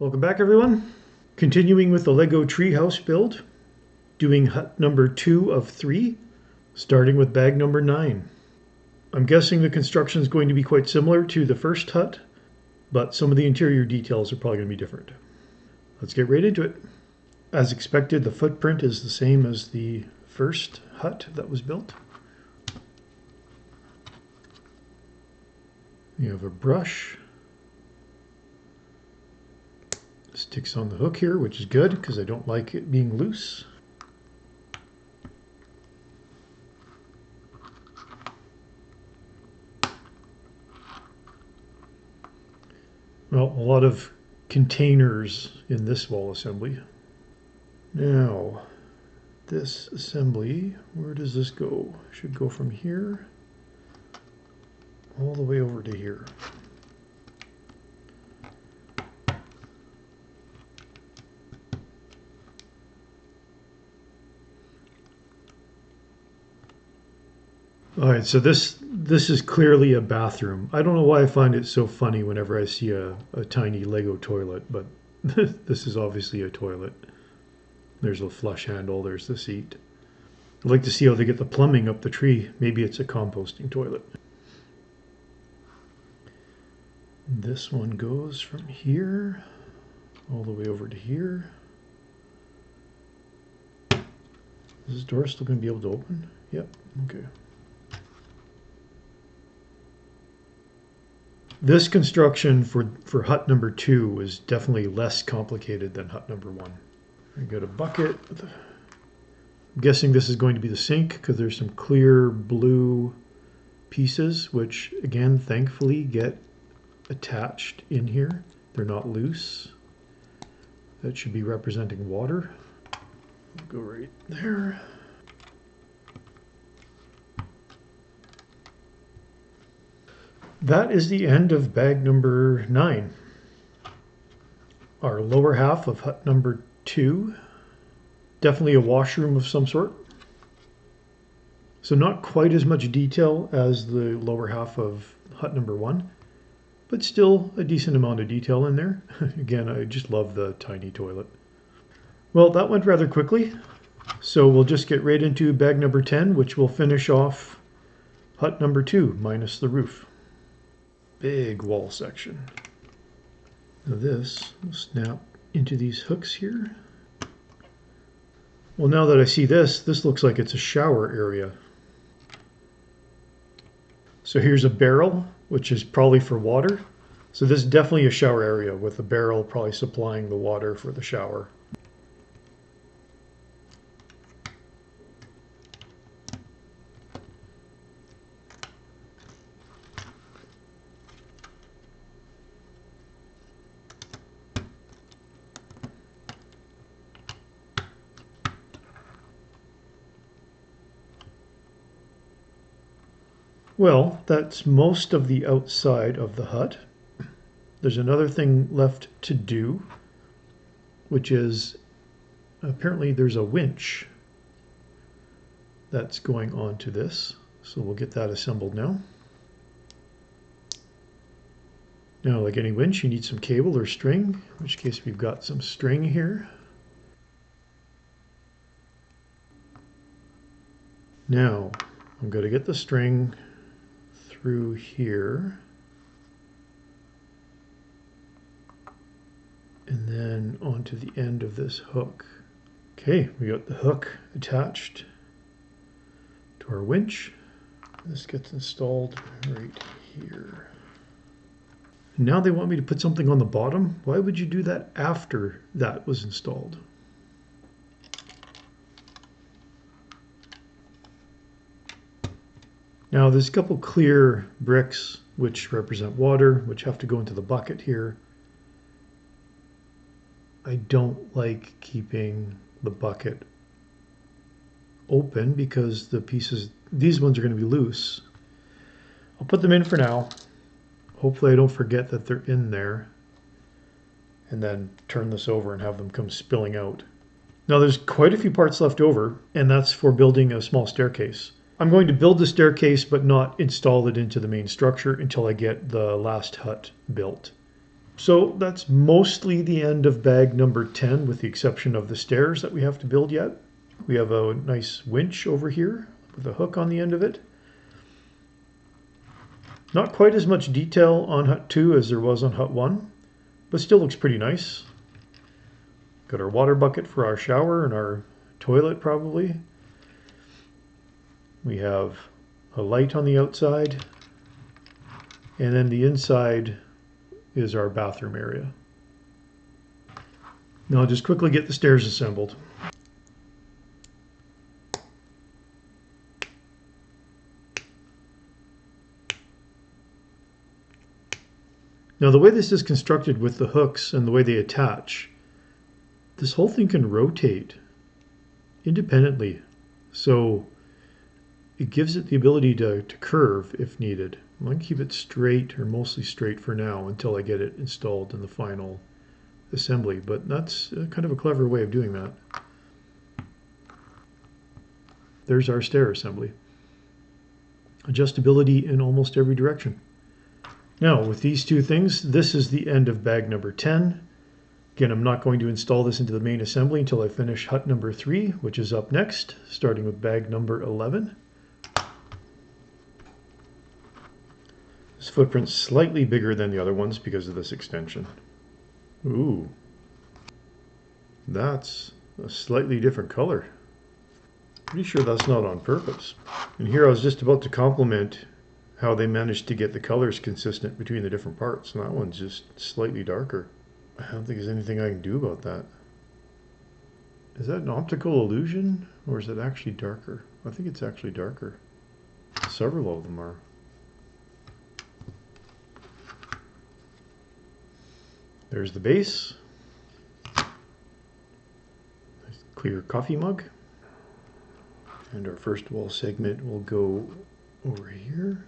Welcome back, everyone. Continuing with the Lego Treehouse build, doing hut number 2 of 3, starting with bag number 9. I'm guessing the construction is going to be quite similar to the first hut, but some of the interior details are probably going to be different. Let's get right into it. As expected, the footprint is the same as the first hut that was built. You have a brush. Sticks on the hook here, which is good because I don't like it being loose. Well, a lot of containers in this wall assembly. Now, this assembly, where does this go? Should go from here all the way over to here. All right, so this is clearly a bathroom. I don't know why I find it so funny whenever I see a tiny Lego toilet, but this is obviously a toilet. There's a flush handle, there's the seat. I'd like to see how they get the plumbing up the tree. Maybe it's a composting toilet. This one goes from here all the way over to here. Is this door still going to be able to open? Yep, okay. This construction for hut number 2 was definitely less complicated than hut number 1. I got a bucket. I'm guessing this is going to be the sink because there's some clear blue pieces, which again, thankfully get attached in here. They're not loose. That should be representing water. I'll go right there. That is the end of bag number 9. Our lower half of hut number 2. Definitely a washroom of some sort. So not quite as much detail as the lower half of hut number 1, but still a decent amount of detail in there. Again, I just love the tiny toilet. Well, that went rather quickly. So we'll just get right into bag number 10, which will finish off hut number 2 minus the roof. Big wall section. Now this will snap into these hooks here. Well, now that I see this looks like it's a shower area. So here's a barrel, which is probably for water. So this is definitely a shower area with a barrel probably supplying the water for the shower. Well, that's most of the outside of the hut. There's another thing left to do, which is apparently there's a winch that's going onto this. So we'll get that assembled now. Now, like any winch, you need some cable or string, in which case we've got some string here. Now, I'm going to get the string through here, and then onto the end of this hook. Okay, we got the hook attached to our winch. This gets installed right here. Now they want me to put something on the bottom. Why would you do that after that was installed? Now there's a couple clear bricks which represent water, which have to go into the bucket here. I don't like keeping the bucket open because the pieces, these ones are going to be loose. I'll put them in for now. Hopefully I don't forget that they're in there, and then turn this over and have them come spilling out. Now there's quite a few parts left over, and that's for building a small staircase. I'm going to build the staircase but not install it into the main structure until I get the last hut built. So that's mostly the end of bag number 10, with the exception of the stairs that we have to build yet. We have a nice winch over here with a hook on the end of it. Not quite as much detail on hut 2 as there was on hut 1, but still looks pretty nice. Got our water bucket for our shower and our toilet probably. We have a light on the outside, and then the inside is our bathroom area. Now I'll just quickly get the stairs assembled. Now the way this is constructed with the hooks and the way they attach, this whole thing can rotate independently. So it gives it the ability to curve if needed. I'm going to keep it straight, or mostly straight for now, until I get it installed in the final assembly. But that's kind of a clever way of doing that. There's our stair assembly. Adjustability in almost every direction. Now, with these two things, this is the end of bag number 10. Again, I'm not going to install this into the main assembly until I finish hut number 3, which is up next, starting with bag number 11. This footprint's slightly bigger than the other ones because of this extension. Ooh, that's a slightly different color. Pretty sure that's not on purpose. And here I was just about to compliment how they managed to get the colors consistent between the different parts. And that one's just slightly darker. I don't think there's anything I can do about that. Is that an optical illusion, or is it actually darker? I think it's actually darker. Several of them are. There's the base. Nice clear coffee mug. And our first wall segment will go over here.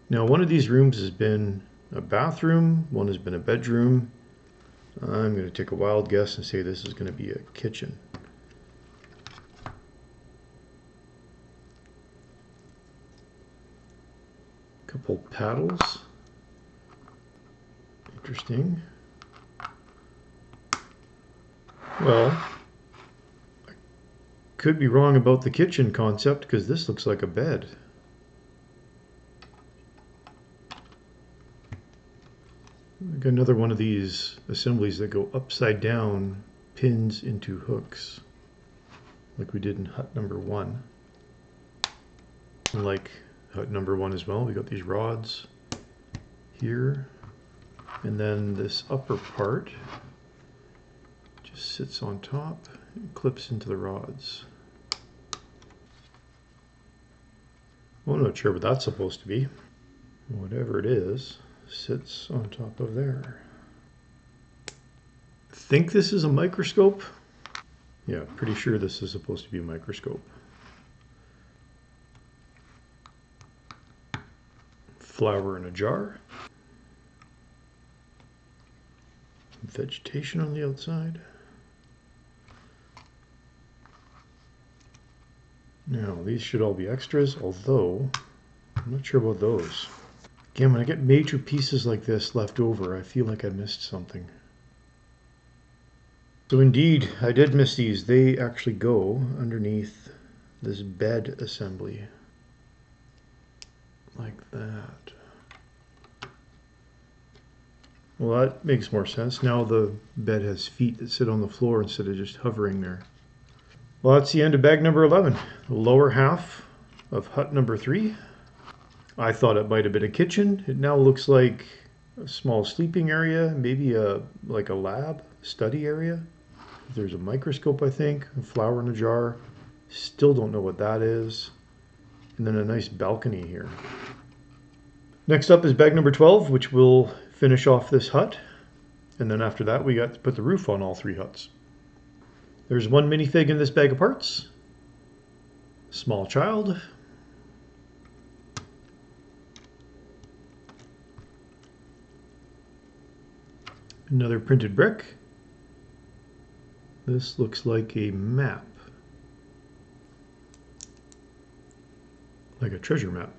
Now, one of these rooms has been a bathroom, one has been a bedroom. I'm going to take a wild guess and say this is going to be a kitchen. Couple paddles. Interesting. Well, I could be wrong about the kitchen concept because this looks like a bed. Like another one of these assemblies that go upside down, pins into hooks, like we did in hut number 1. And like hut number 1 as well, we got these rods here, and then this upper part just sits on top and clips into the rods. Well, I'm not sure what that's supposed to be. Whatever it is, sits on top of there. I think this is a microscope. Yeah, pretty sure this is supposed to be a microscope. Flower in a jar. Vegetation on the outside. Now, these should all be extras, although I'm not sure about those. Again, when I get major pieces like this left over, I feel like I missed something. So indeed, I did miss these. They actually go underneath this bed assembly. Like that. Well, that makes more sense. Now the bed has feet that sit on the floor instead of just hovering there. Well, that's the end of bag number 11. The lower half of hut number 3. I thought it might have been a kitchen. It now looks like a small sleeping area, maybe like a lab, study area. There's a microscope, I think, a flower in a jar. Still don't know what that is. And then a nice balcony here. Next up is bag number 12, which will finish off this hut. And then after that, we got to put the roof on all 3 huts. There's one minifig in this bag of parts. Small child. Another printed brick. This looks like a map. like a treasure map.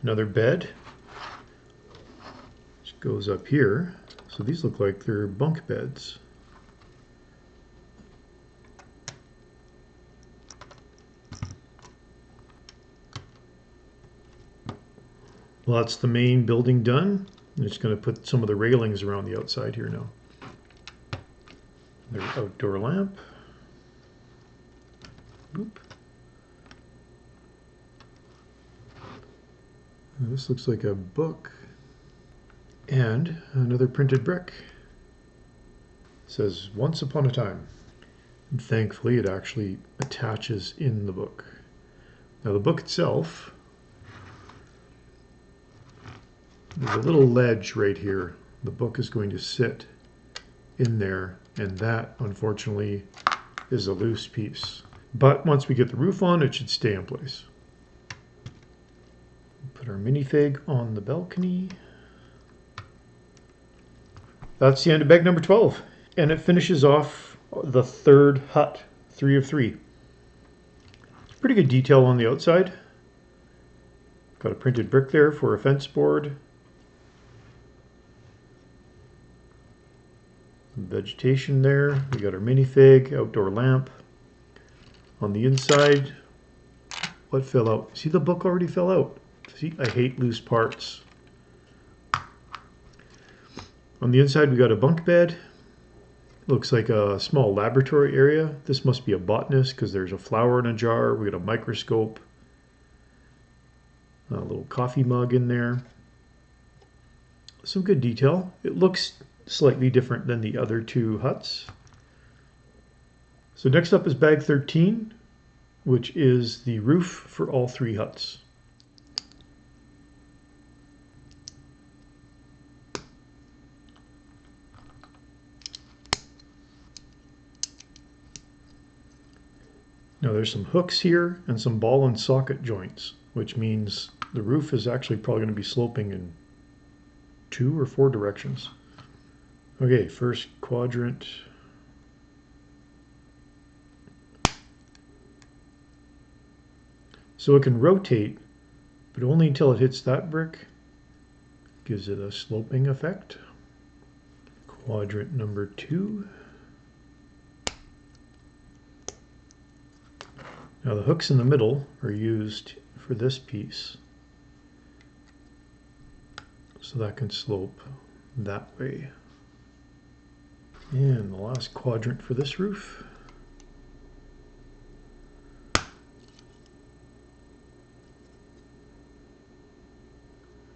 Another bed. Which goes up here. So these look like they're bunk beds. Well, that's the main building done. I'm just going to put some of the railings around the outside here now. There's outdoor lamp. Oop. This looks like a book. And another printed brick. It says "Once Upon a Time." And thankfully it actually attaches in the book. Now the book itself, there's a little ledge right here. The book is going to sit in there, and that unfortunately is a loose piece. But once we get the roof on, it should stay in place. Put our minifig on the balcony. That's the end of bag number 12. And it finishes off the third hut, 3 of 3. It's pretty good detail on the outside. Got a printed brick there for a fence board. Some vegetation there. We got our minifig, outdoor lamp. On the inside, what fell out? See, the book already fell out. See, I hate loose parts. On the inside, we got a bunk bed. Looks like a small laboratory area. This must be a botanist because there's a flower in a jar. We got a microscope. A little coffee mug in there. Some good detail. It looks slightly different than the other 2 huts. So next up is bag 13, which is the roof for all 3 huts. Now there's some hooks here and some ball and socket joints, which means the roof is actually probably going to be sloping in 2 or 4 directions. Okay, first quadrant. So it can rotate, but only until it hits that brick. Gives it a sloping effect. Quadrant number 2. Now the hooks in the middle are used for this piece. So that can slope that way. And the last quadrant for this roof.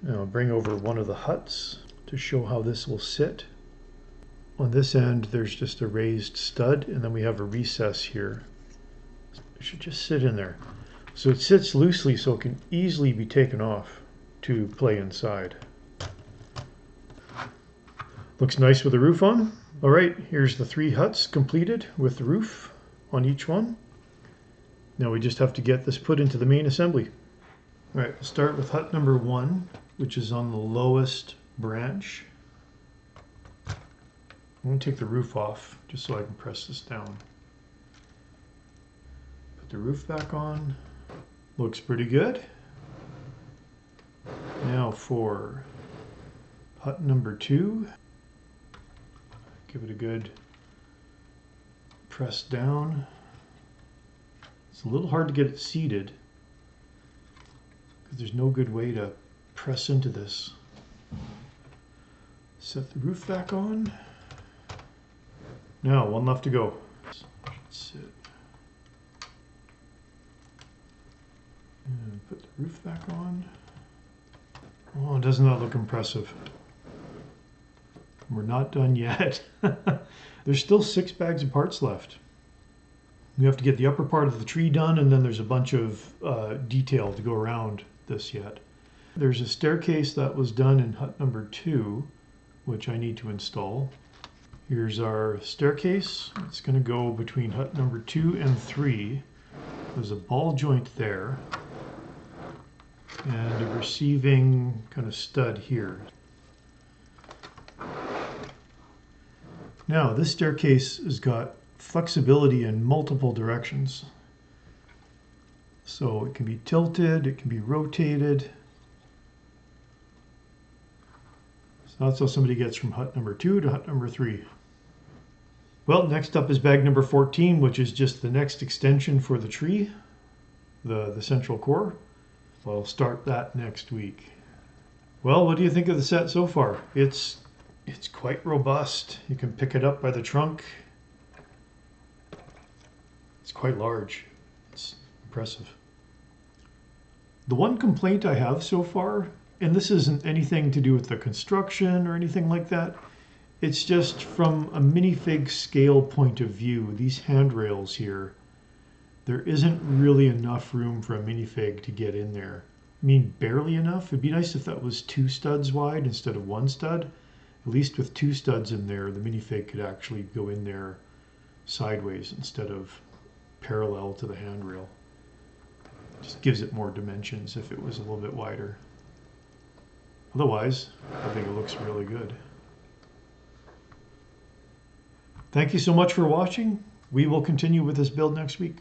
Now I'll bring over one of the huts to show how this will sit. On this end there's just a raised stud, and then we have a recess here. It should just sit in there. So it sits loosely so it can easily be taken off to play inside. Looks nice with the roof on. All right, here's the 3 huts completed with the roof on each one. Now we just have to get this put into the main assembly. All right, we'll start with hut number 1, which is on the lowest branch. I'm going to take the roof off just so I can press this down. Put the roof back on. Looks pretty good. Now for hut number 2. Give it a good press down. It's a little hard to get it seated because there's no good way to press into this. Set the roof back on. Now, one left to go. Sit. And put the roof back on. Oh, doesn't that look impressive? We're not done yet. There's still 6 bags of parts left. We have to get the upper part of the tree done, and then there's a bunch of detail to go around this yet. There's a staircase that was done in hut number 2, which I need to install. Here's our staircase. It's going to go between hut number 2 and 3. There's a ball joint there, and a receiving kind of stud here. Now, this staircase has got flexibility in multiple directions. So it can be tilted, it can be rotated. So that's how somebody gets from hut number 2 to hut number 3. Well, next up is bag number 14, which is just the next extension for the tree, the central core. I'll start that next week. Well, what do you think of the set so far? It's quite robust. You can pick it up by the trunk. It's quite large. It's impressive. The one complaint I have so far, and this isn't anything to do with the construction or anything like that, it's just from a minifig scale point of view, these handrails here, there isn't really enough room for a minifig to get in there. I mean, barely enough. It'd be nice if that was 2 studs wide instead of 1 stud. At least with 2 studs in there, the minifig could actually go in there sideways instead of parallel to the handrail. Just gives it more dimensions if it was a little bit wider. Otherwise, I think it looks really good. Thank you so much for watching. We will continue with this build next week.